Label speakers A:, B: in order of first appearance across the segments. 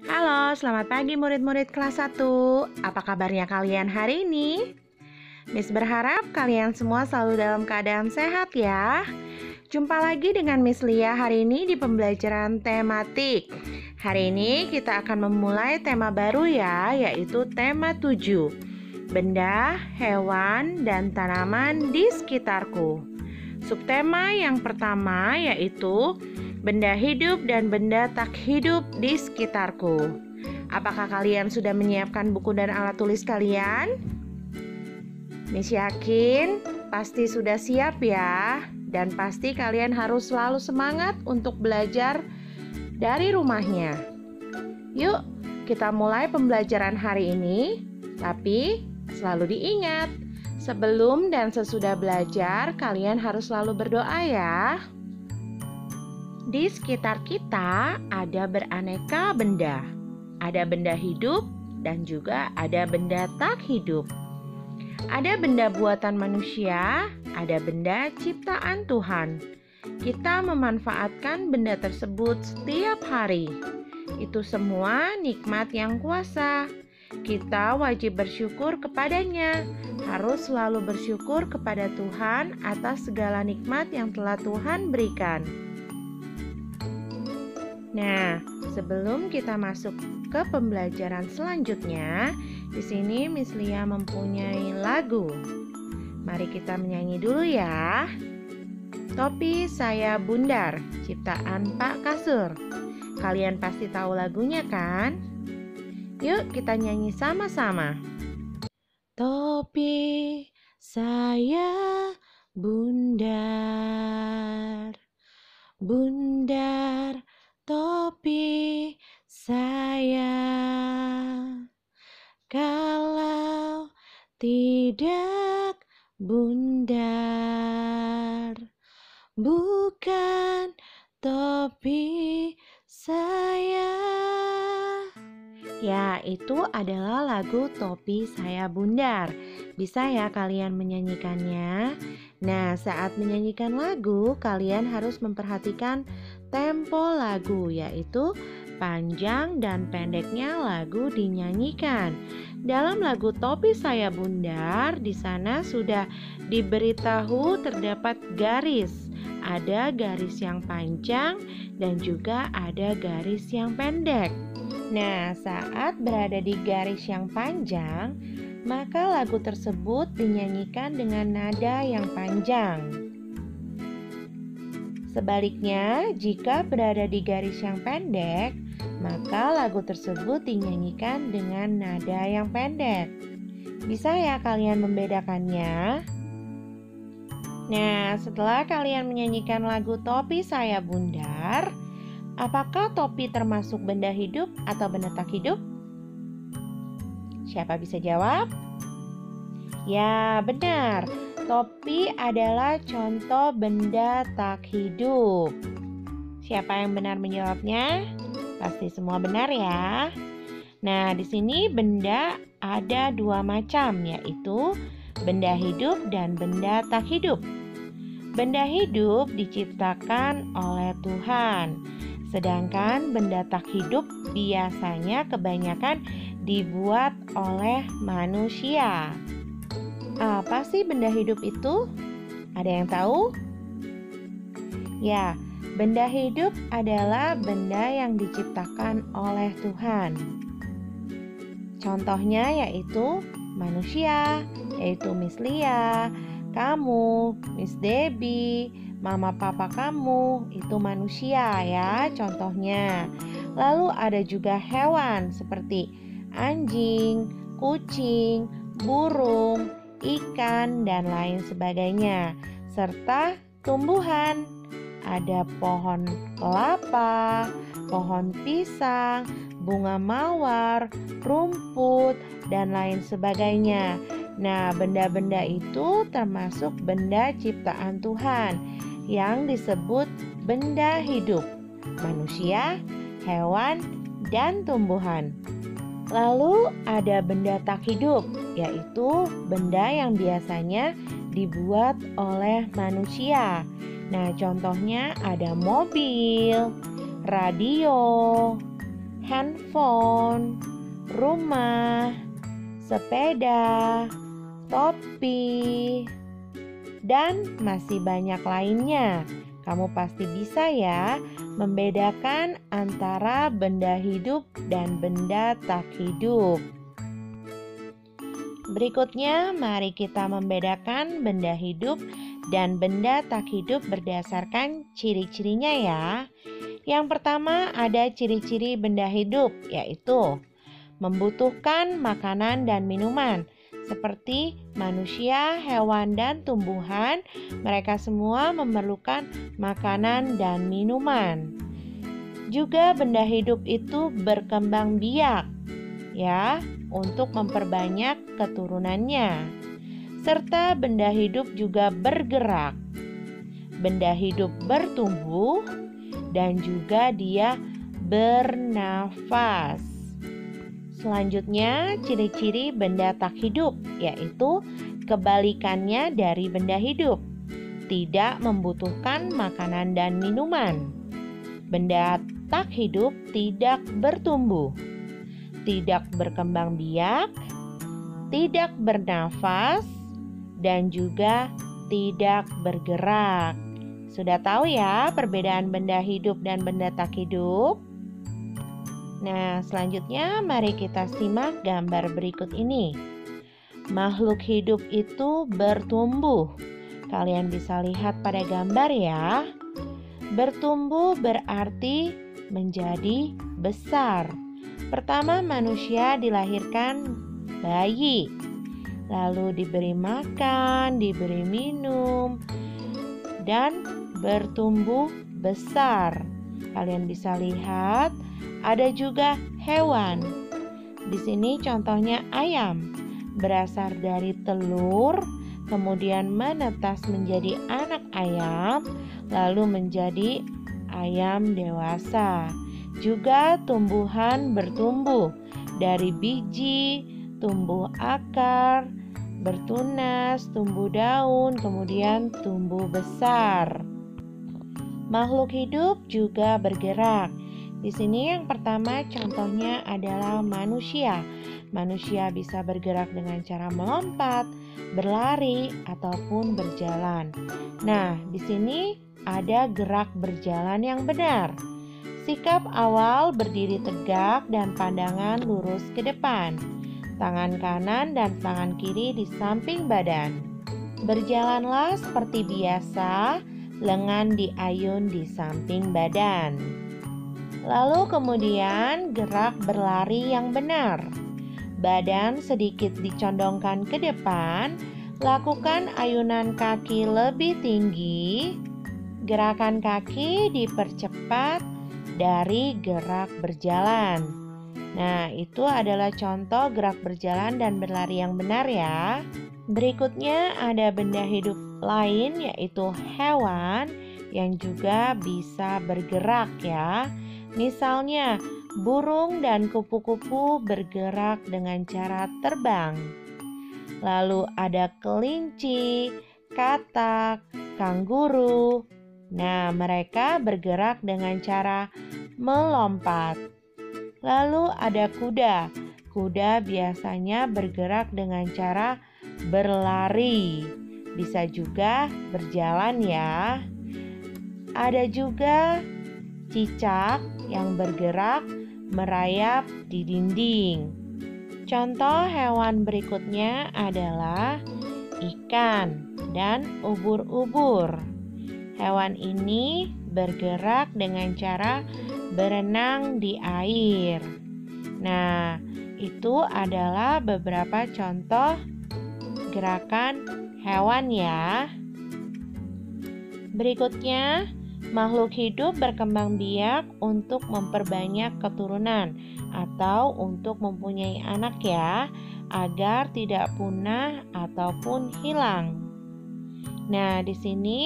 A: Halo, selamat pagi murid-murid kelas 1. Apa kabarnya kalian hari ini? Miss berharap kalian semua selalu dalam keadaan sehat ya. Jumpa lagi dengan Miss Lia hari ini di pembelajaran tematik. Hari ini kita akan memulai tema baru ya, yaitu tema 7. Benda, hewan, dan tanaman di sekitarku. Subtema yang pertama yaitu benda hidup dan benda tak hidup di sekitarku. Apakah kalian sudah menyiapkan buku dan alat tulis kalian? Miss yakin pasti sudah siap ya. Dan pasti kalian harus selalu semangat untuk belajar dari rumahnya. Yuk, kita mulai pembelajaran hari ini. Tapi selalu diingat, sebelum dan sesudah belajar, kalian harus selalu berdoa ya. Di sekitar kita ada beraneka benda. Ada benda hidup dan juga ada benda tak hidup. Ada benda buatan manusia, ada benda ciptaan Tuhan. Kita memanfaatkan benda tersebut setiap hari. Itu semua nikmat yang kuasa. Kita wajib bersyukur kepadanya. Harus selalu bersyukur kepada Tuhan atas segala nikmat yang telah Tuhan berikan. Nah, sebelum kita masuk ke pembelajaran selanjutnya, di sini Miss Lia mempunyai lagu. Mari kita menyanyi dulu ya. Topi Saya Bundar, ciptaan Pak Kasur. Kalian pasti tahu lagunya kan? Yuk kita nyanyi sama-sama. Topi saya bundar, bundar topi saya. Kalau tidak bundar, bukan topi saya. Ya, itu adalah lagu Topi Saya Bundar. Bisa ya kalian menyanyikannya? Nah, saat menyanyikan lagu, kalian harus memperhatikan tempo lagu, yaitu panjang dan pendeknya lagu dinyanyikan. Dalam lagu Topi Saya Bundar, di sana sudah diberitahu terdapat garis. Ada garis yang panjang dan juga ada garis yang pendek. Nah, saat berada di garis yang panjang, maka lagu tersebut dinyanyikan dengan nada yang panjang. Sebaliknya, jika berada di garis yang pendek, maka lagu tersebut dinyanyikan dengan nada yang pendek. Bisa ya kalian membedakannya? Nah, setelah kalian menyanyikan lagu Topi Saya Bundar, apakah topi termasuk benda hidup atau benda tak hidup? Siapa bisa jawab? Ya, benar. Topi adalah contoh benda tak hidup. Siapa yang benar menjawabnya? Pasti semua benar ya. Nah, di sini benda ada dua macam, yaitu benda hidup dan benda tak hidup. Benda hidup diciptakan oleh Tuhan, sedangkan benda tak hidup biasanya kebanyakan dibuat oleh manusia. Apa sih benda hidup itu? Ada yang tahu? Ya, benda hidup adalah benda yang diciptakan oleh Tuhan. Contohnya yaitu manusia, yaitu Miss Lia, kamu, Miss Debbie, mama papa kamu, itu manusia ya contohnya. Lalu ada juga hewan seperti anjing, kucing, burung, ikan, dan lain sebagainya. Serta tumbuhan, ada pohon kelapa, pohon pisang, bunga mawar, rumput, dan lain sebagainya. Nah, benda-benda itu termasuk benda ciptaan Tuhan yang disebut benda hidup, manusia, hewan, dan tumbuhan. Lalu ada benda tak hidup, yaitu benda yang biasanya dibuat oleh manusia. Nah, contohnya ada mobil, radio, handphone, rumah, sepeda, topi, dan masih banyak lainnya. Kamu pasti bisa ya membedakan antara benda hidup dan benda tak hidup. Berikutnya, mari kita membedakan benda hidup dan benda tak hidup berdasarkan ciri-cirinya ya. Yang pertama ada ciri-ciri benda hidup, yaitu membutuhkan makanan dan minuman. Seperti manusia, hewan, dan tumbuhan, mereka semua memerlukan makanan dan minuman. Juga benda hidup itu berkembang biak, ya, untuk memperbanyak keturunannya. Serta benda hidup juga bergerak. Benda hidup bertumbuh dan juga dia bernafas. Selanjutnya, ciri-ciri benda tak hidup, yaitu kebalikannya dari benda hidup. Tidak membutuhkan makanan dan minuman. Benda tak hidup tidak bertumbuh, tidak berkembang biak, tidak bernafas, dan juga tidak bergerak. Sudah tahu ya perbedaan benda hidup dan benda tak hidup? Nah, selanjutnya mari kita simak gambar berikut ini. Makhluk hidup itu bertumbuh. Kalian bisa lihat pada gambar ya. Bertumbuh berarti menjadi besar. Pertama, manusia dilahirkan bayi, lalu diberi makan, diberi minum, dan bertumbuh besar. Kalian bisa lihat ada juga hewan. Di sini contohnya ayam, berasal dari telur, kemudian menetas menjadi anak ayam, lalu menjadi ayam dewasa. Juga tumbuhan bertumbuh dari biji, tumbuh akar, bertunas, tumbuh daun, kemudian tumbuh besar. Makhluk hidup juga bergerak. Di sini yang pertama contohnya adalah manusia. Manusia bisa bergerak dengan cara melompat, berlari, ataupun berjalan. Nah, di sini ada gerak berjalan yang benar. Sikap awal berdiri tegak dan pandangan lurus ke depan. Tangan kanan dan tangan kiri di samping badan. Berjalanlah seperti biasa, lengan diayun di samping badan. Lalu kemudian gerak berlari yang benar. Badan sedikit dicondongkan ke depan, lakukan ayunan kaki lebih tinggi. Gerakan kaki dipercepat dari gerak berjalan. Nah, itu adalah contoh gerak berjalan dan berlari yang benar ya. Berikutnya ada benda hidup lain yaitu hewan yang juga bisa bergerak ya. Misalnya, burung dan kupu-kupu bergerak dengan cara terbang. Lalu ada kelinci, katak, kanguru. Nah, mereka bergerak dengan cara melompat. Lalu ada kuda. Kuda biasanya bergerak dengan cara berlari. Bisa juga berjalan ya. Ada juga cicak yang bergerak merayap di dinding. Contoh hewan berikutnya adalah ikan dan ubur-ubur. Hewan ini bergerak dengan cara berenang di air. Nah, itu adalah beberapa contoh gerakan hewan ya. Berikutnya, makhluk hidup berkembang biak untuk memperbanyak keturunan atau untuk mempunyai anak ya, agar tidak punah ataupun hilang. Nah, di sini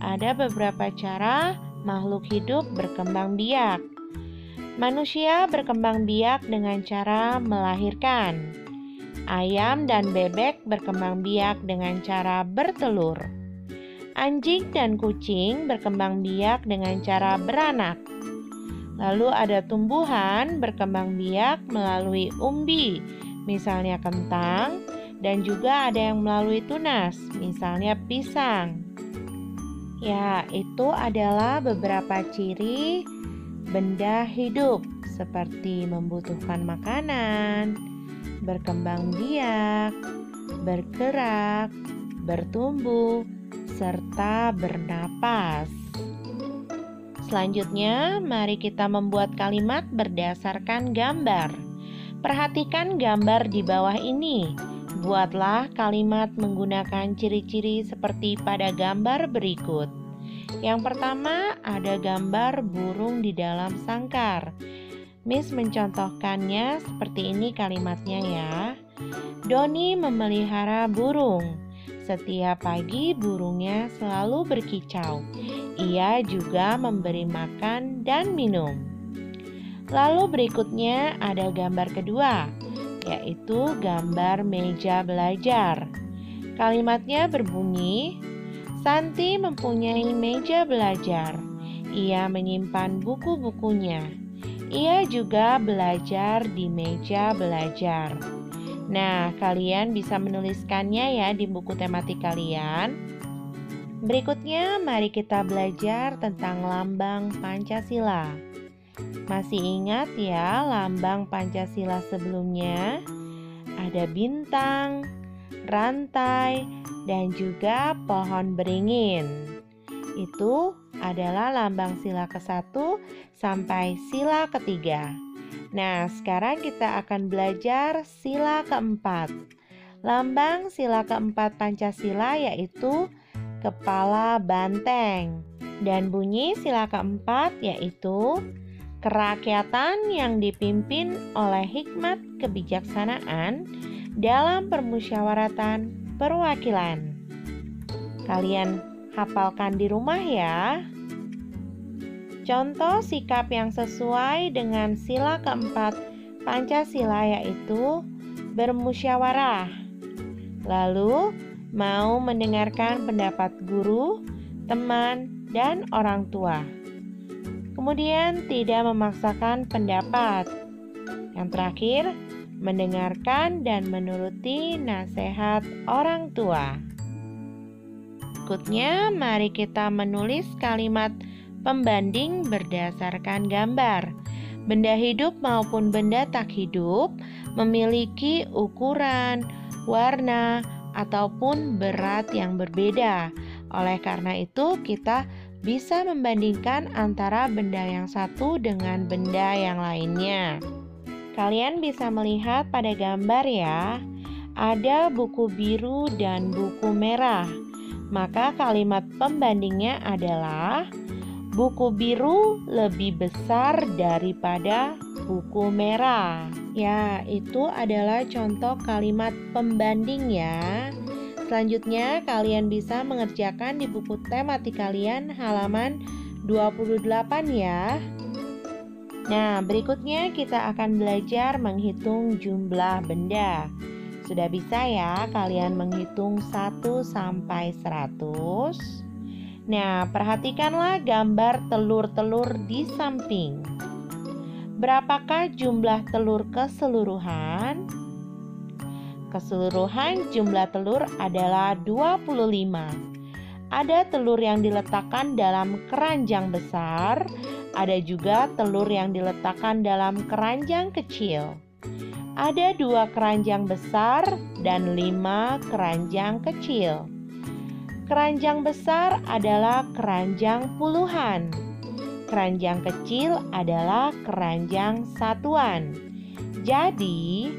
A: ada beberapa cara makhluk hidup berkembang biak. Manusia berkembang biak dengan cara melahirkan. Ayam dan bebek berkembang biak dengan cara bertelur. Anjing dan kucing berkembang biak dengan cara beranak. Lalu ada tumbuhan berkembang biak melalui umbi, misalnya kentang, dan juga ada yang melalui tunas, misalnya pisang. Ya, itu adalah beberapa ciri benda hidup seperti membutuhkan makanan, berkembang biak, bergerak, bertumbuh, serta bernapas. Selanjutnya, mari kita membuat kalimat berdasarkan gambar. Perhatikan gambar di bawah ini. Buatlah kalimat menggunakan ciri-ciri seperti pada gambar berikut. Yang pertama, ada gambar burung di dalam sangkar. Miss mencontohkannya seperti ini kalimatnya ya. Doni memelihara burung. Setiap pagi burungnya selalu berkicau. Ia juga memberi makan dan minum. Lalu berikutnya ada gambar kedua, yaitu gambar meja belajar. Kalimatnya berbunyi, Santi mempunyai meja belajar. Ia menyimpan buku-bukunya. Ia juga belajar di meja belajar. Nah, kalian bisa menuliskannya ya di buku tematik kalian. Berikutnya, mari kita belajar tentang lambang Pancasila. Masih ingat ya lambang Pancasila sebelumnya? Ada bintang, rantai, dan juga pohon beringin. Itu adalah lambang sila ke-1 sampai sila ke-3. Nah, sekarang kita akan belajar sila ke-4. Lambang sila ke-4 Pancasila yaitu kepala banteng. Dan bunyi sila ke-4 yaitu kerakyatan yang dipimpin oleh hikmat kebijaksanaan dalam permusyawaratan perwakilan. Kalian hafalkan di rumah ya. Contoh sikap yang sesuai dengan sila ke-4 Pancasila yaitu bermusyawarah. Lalu mau mendengarkan pendapat guru, teman, dan orang tua. Kemudian tidak memaksakan pendapat. Yang terakhir, mendengarkan dan menuruti nasihat orang tua. Berikutnya, mari kita menulis kalimat pembanding berdasarkan gambar. Benda hidup maupun benda tak hidup memiliki ukuran, warna, ataupun berat yang berbeda. Oleh karena itu, kita bisa membandingkan antara benda yang satu dengan benda yang lainnya. Kalian bisa melihat pada gambar ya, ada buku biru dan buku merah. Maka kalimat pembandingnya adalah buku biru lebih besar daripada buku merah. Ya, itu adalah contoh kalimat pembanding ya. Selanjutnya, kalian bisa mengerjakan di buku tematik kalian halaman 28 ya. Nah, berikutnya kita akan belajar menghitung jumlah benda. Sudah bisa ya kalian menghitung 1 sampai 100? Nah, perhatikanlah gambar telur-telur di samping. Berapakah jumlah telur keseluruhan? Keseluruhan jumlah telur adalah 25. Ada telur yang diletakkan dalam keranjang besar, ada juga telur yang diletakkan dalam keranjang kecil. Ada 2 keranjang besar dan 5 keranjang kecil. Keranjang besar adalah keranjang puluhan. Keranjang kecil adalah keranjang satuan. Jadi,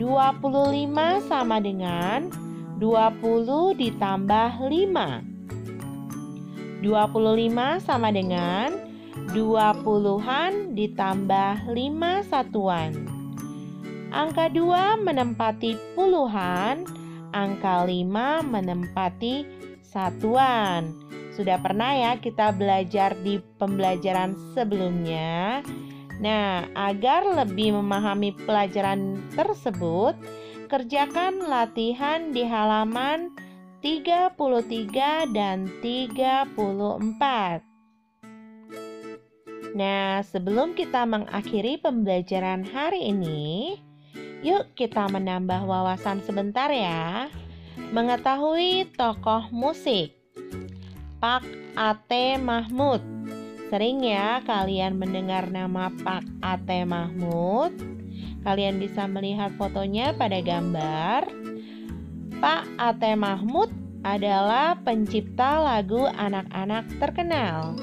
A: 25 sama dengan 20 ditambah 5. 25 sama dengan 20-an ditambah 5 satuan. Angka 2 menempati puluhan, angka 5 menempati satuan. Sudah pernah ya kita belajar di pembelajaran sebelumnya. Nah, agar lebih memahami pelajaran tersebut, kerjakan latihan di halaman 33 dan 34. Nah, sebelum kita mengakhiri pembelajaran hari ini, yuk kita menambah wawasan sebentar ya. Mengetahui tokoh musik Pak A.T. Mahmud. Sering ya kalian mendengar nama Pak A.T. Mahmud. Kalian bisa melihat fotonya pada gambar. Pak A.T. Mahmud adalah pencipta lagu anak-anak terkenal.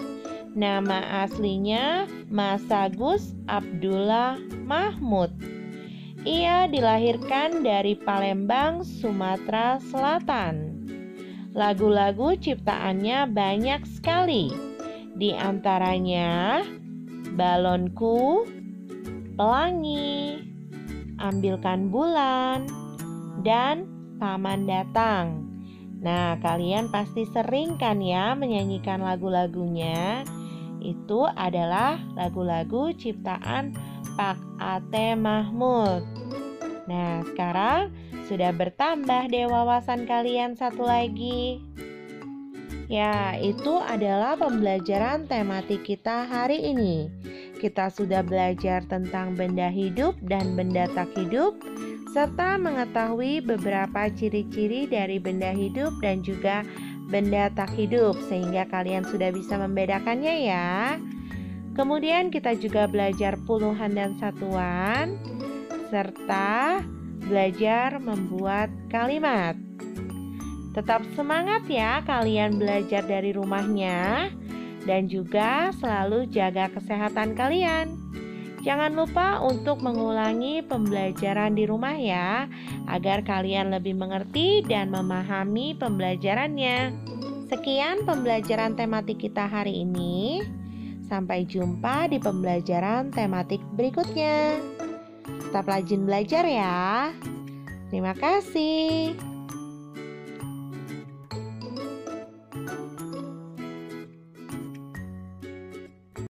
A: Nama aslinya Mas Agus Abdullah Mahmud. Ia dilahirkan dari Palembang, Sumatera Selatan. Lagu-lagu ciptaannya banyak sekali. Di antaranya Balonku, Pelangi, Ambilkan Bulan, dan Paman Datang. Nah, kalian pasti sering kan ya menyanyikan lagu-lagunya. Itu adalah lagu-lagu ciptaan Pak A.T. Mahmud. Nah, sekarang sudah bertambah deh wawasan kalian satu lagi. Ya, itu adalah pembelajaran tematik kita hari ini. Kita sudah belajar tentang benda hidup dan benda tak hidup, serta mengetahui beberapa ciri-ciri dari benda hidup dan juga benda tak hidup, sehingga kalian sudah bisa membedakannya ya. Kemudian kita juga belajar puluhan dan satuan, serta belajar membuat kalimat. Tetap semangat ya kalian belajar dari rumahnya, dan juga selalu jaga kesehatan kalian. Jangan lupa untuk mengulangi pembelajaran di rumah ya, agar kalian lebih mengerti dan memahami pembelajarannya. Sekian pembelajaran tematik kita hari ini. Sampai jumpa di pembelajaran tematik berikutnya. Tetap rajin belajar ya. Terima kasih.